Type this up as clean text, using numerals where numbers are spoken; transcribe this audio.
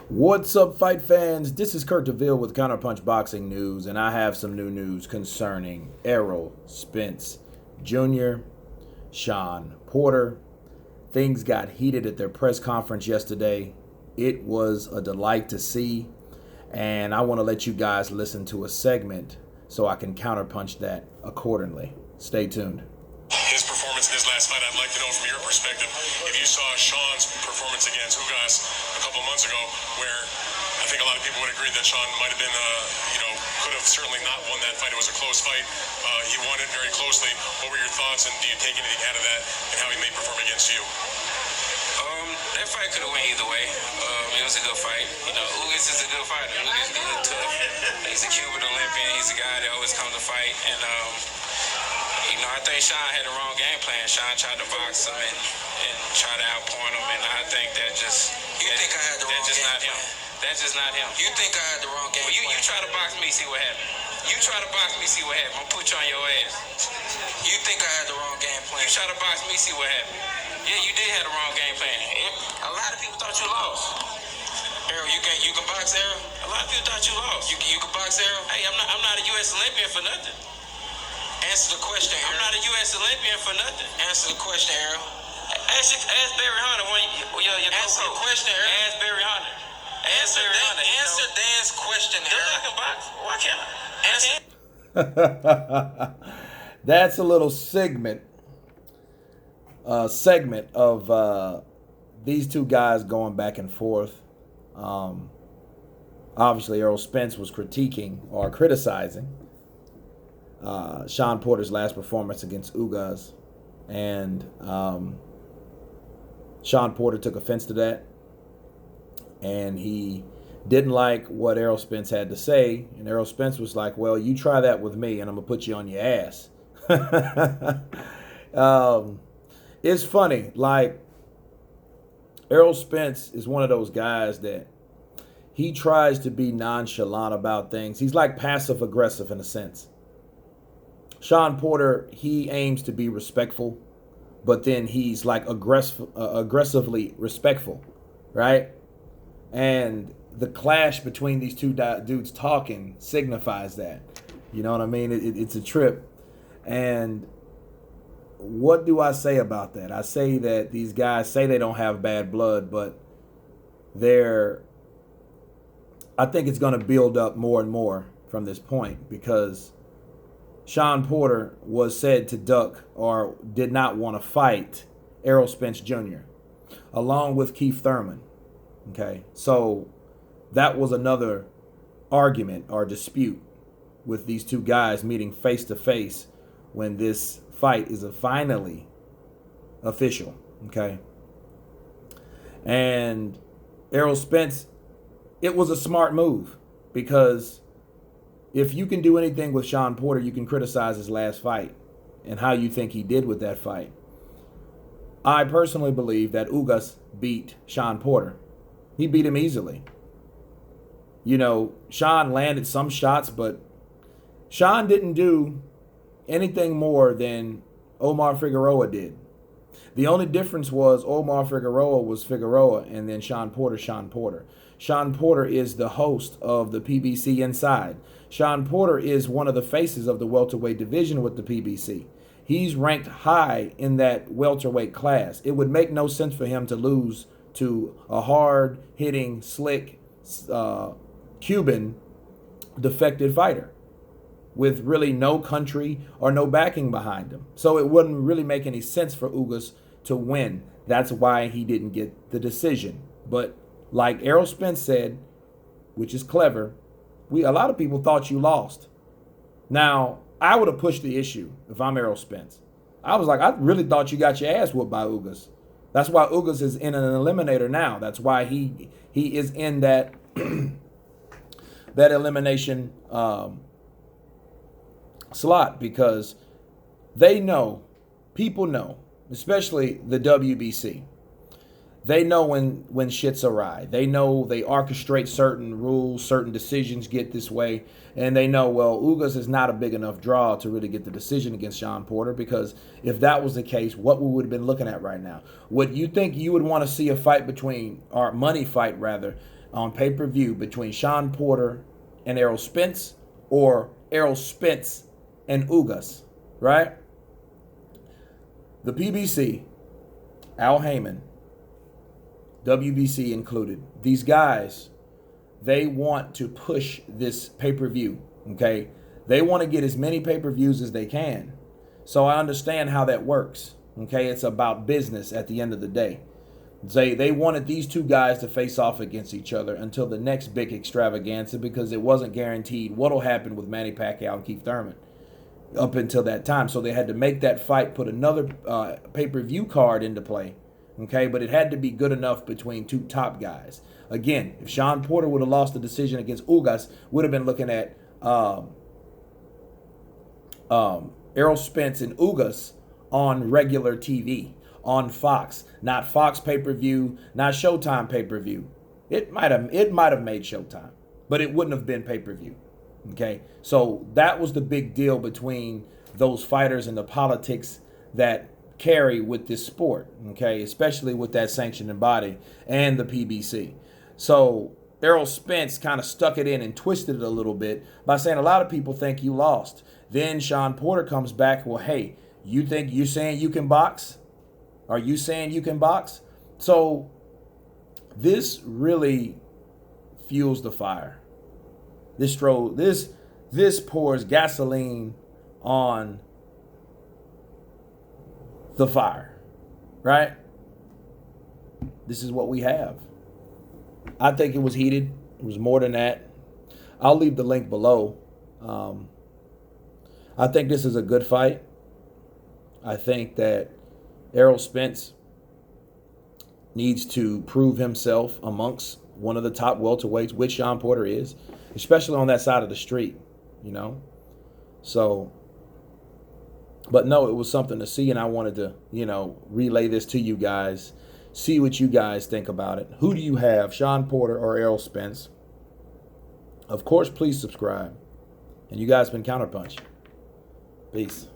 What's up, fight fans? This is Kurt DeVille with Counterpunch Boxing News, and I have some new news concerning Errol Spence Jr., Shawn Porter. Things got heated at their press conference yesterday. It was a delight to see, and I want to let you guys listen to a segment so I can counterpunch that accordingly. Stay tuned. His performance in his last fight, I'd like to know from your perspective, if you saw Shawn's performance against Ugas a couple months ago, where I think a lot of people would agree that Shawn might have been, could have certainly not won that fight. It was a close fight. He won it very closely. What were your thoughts, and do you take anything out of that and how he may perform against you? That fight could have went either way. It was a good fight. Ugas is a good fighter. Ugas is good, tough. He's a Cuban Olympian. He's a guy that always comes to fight. And, I think Shawn had the wrong game plan. Shawn tried to box him and try to outpoint him, and I think that just... You think I had the wrong game plan? That's just not him. You think I had the wrong game plan? You try to box me, see what happens. You try to box me, see what happens. I'm gonna put you on your ass. You think I had the wrong game plan? You try to box me, see what happens. Yeah, you did have the wrong game plan. A lot of people thought you lost. Errol, you can box, Errol? A lot of people thought you lost. You can box, Errol? Hey, I'm not a U.S. Olympian for nothing. Answer the question, Errol. I'm not a U.S. Olympian for nothing. Answer the question, Errol. Ask Barry Hunter your Answer the question, Errol. Ask Barry Hunter. Answer Dan's question, Errol. I can box. Why can't I? That's a little segment of these two guys going back and forth. Obviously, Errol Spence was critiquing or criticizing Shawn Porter's last performance against Ugas, and Shawn Porter took offense to that, and he didn't like what Errol Spence had to say, and Errol Spence was like, well, you try that with me, and I'm going to put you on your ass. It's funny, like, Errol Spence is one of those guys that he tries to be nonchalant about things. He's like passive-aggressive in a sense. Shawn Porter, he aims to be respectful, but then he's like aggressively respectful, right? And the clash between these two dudes talking signifies that. You know what I mean? It's a trip. And what do I say about that? I say that these guys say they don't have bad blood, but I think it's going to build up more and more from this point, because Shawn Porter was said to duck or did not want to fight Errol Spence Jr. along with Keith Thurman. Okay, so that was another argument or dispute with these two guys meeting face to face when this fight is finally official. Okay, and Errol Spence, it was a smart move, because if you can do anything with Shawn Porter, you can criticize his last fight and how you think he did with that fight. I personally believe that Ugas beat Shawn Porter. He beat him easily. Shawn landed some shots, but Shawn didn't do anything more than Omar Figueroa did. The only difference was Omar Figueroa was Figueroa, and then Shawn Porter. Shawn Porter is the host of the PBC Inside. Shawn Porter is one of the faces of the welterweight division with the PBC. He's ranked high in that welterweight class. It would make no sense for him to lose to a hard-hitting, slick Cuban defected fighter with really no country or no backing behind him. So it wouldn't really make any sense for Ugas to win. That's why he didn't get the decision. But like Errol Spence said, which is clever, a lot of people thought you lost. Now, I would have pushed the issue if I'm Errol Spence. I was like, I really thought you got your ass whooped by Ugas. That's why Ugas is in an eliminator now. That's why he is in that that elimination slot, because people know, especially the WBC. They know when shit's awry. They know they orchestrate certain rules, certain decisions get this way, and they know, well, Ugas is not a big enough draw to really get the decision against Shawn Porter, because if that was the case, what we would have been looking at right now? Would you think you would want to see a fight between, or money fight rather, on pay-per-view between Shawn Porter and Errol Spence, or Errol Spence and Ugas, right? The PBC, Al Heyman, WBC included, these guys, they want to push this pay-per-view, okay? They want to get as many pay-per-views as they can. So I understand how that works, okay? It's about business at the end of the day. They wanted these two guys to face off against each other until the next big extravaganza, because it wasn't guaranteed what'll happen with Manny Pacquiao and Keith Thurman up until that time. So they had to make that fight, put another pay-per-view card into play, okay? But it had to be good enough between two top guys. Again, if Shawn Porter would have lost the decision against Ugas, would have been looking at Errol Spence and Ugas on regular TV, on Fox, not Fox pay-per-view, not Showtime pay-per-view. It might have made Showtime, but it wouldn't have been pay-per-view. Okay, so that was the big deal between those fighters and the politics that carry with this sport. Okay, especially with that sanctioning body and the PBC. So Errol Spence kind of stuck it in and twisted it a little bit by saying a lot of people think you lost. Then Shawn Porter comes back, well, hey, you're saying you can box? Are you saying you can box? So this really fuels the fire. This pours gasoline on the fire, right? This is what we have. I think it was heated. It was more than that. I'll leave the link below. I think this is a good fight. I think that Errol Spence needs to prove himself amongst one of the top welterweights, which Shawn Porter is, especially on that side of the street, you know. So, but no, it was something to see, and I wanted to, relay this to you guys, see what you guys think about it. Who do you have, Shawn Porter or Errol Spence? Of course, please subscribe. And you guys been Counterpunch. Peace.